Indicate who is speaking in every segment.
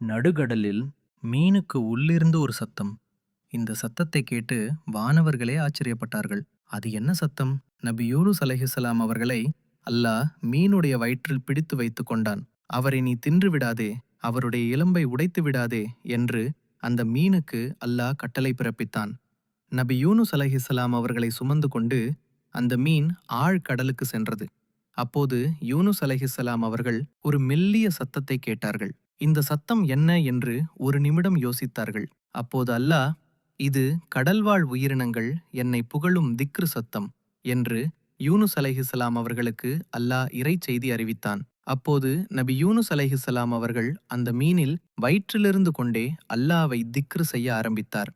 Speaker 1: நடுகடலில் மீனுக்கு உள்ளிருந்து ஒரு சத்தம். இந்த சத்தத்தை கேட்டு வானவர்களே ஆச்சரியப்பட்டார்கள். அது என்ன சத்தம்? நபி யூனுஸ் அலைஹிஸ்ஸலாம் அவர்களை அல்லாஹ் மீனுடைய வயிற்றில் பிடித்து வைத்துக் கொண்டான். அவரை நீ தின்று விடாதே, அவருடைய எலும்பை உடைத்து விடாதே என்று அந்த மீனுக்கு அல்லாஹ் கட்டளை பிறப்பித்தான். நபி யூனுஸ் அலைஹிஸ்ஸலாம் அவர்களை சுமந்து கொண்டு அந்த மீன் ஆழ்கடலுக்கு சென்றது. அப்போது யூனுஸ் அலைஹிஸ்ஸலாம் அவர்கள் ஒரு மெல்லிய சத்தத்தை கேட்டார்கள். இந்த சத்தம் என்ன என்று ஒரு நிமிடம் யோசித்தார்கள். அப்போது அல்லாஹ், இது கடல்வாழ் உயிரினங்கள் என்னை புகழும் திக்ரு சத்தம் என்று யூனுஸ் அலைஹிஸ்ஸலாம் அவர்களுக்கு அல்லாஹ் இறைச்செய்தி அறிவித்தான். அப்போது நபி யூனுஸ் அலைஹிஸ்ஸலாம் அவர்கள் அந்த மீனில் வயிற்றிலிருந்து கொண்டே அல்லாஹ்வை திக்ரு செய்ய ஆரம்பித்தார்.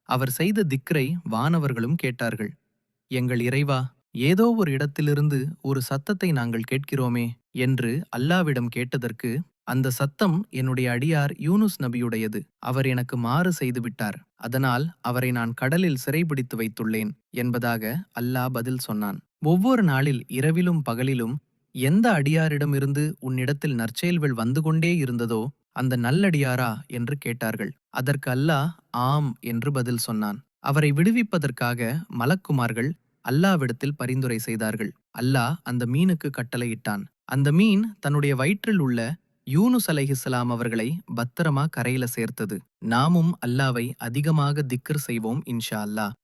Speaker 1: அவர் செய்த திக்ரை வானவர்களும் கேட்டார்கள். எங்கள் இறைவா, ஏதோ ஒரு இடத்திலிருந்து ஒரு சத்தத்தை நாங்கள் கேட்கிறோமே என்று அல்லாவிடம் கேட்டதற்கு, அந்த சத்தம் என்னுடைய அடியார் யூனுஸ் நபியுடையது. அவர் எனக்கு மாறு செய்துவிட்டார். அதனால் அவரை நான் கடலில் சிறைபிடித்து வைத்துள்ளேன் என்பதாக அல்லாஹ் பதில் சொன்னான். ஒவ்வொரு நாளில் இரவிலும் பகலிலும் எந்த அடியாரிடமிருந்து உன்னிடத்தில் நற்செயல்கள் வந்து கொண்டே இருந்ததோ அந்த நல்லடியாரா என்று கேட்டார்கள். அதற்கு அல்லாஹ் ஆம் என்று பதில் சொன்னான். அவரை விடுவிப்பதற்காக மலக்குமார்கள் அல்லாவிடத்தில் பரிந்துரை செய்தார்கள். அல்லாஹ் அந்த மீனுக்கு கட்டளையிட்டான். அந்த மீன் தன்னுடைய வயிற்றில் உள்ள யூனுஸ் அலைஹிஸ்ஸலாம் அவர்களை பத்திரமா கரையில சேர்த்தது. நாமும் அல்லாவை அதிகமாக திக்ர் செய்வோம் இன்ஷா அல்லாஹ்.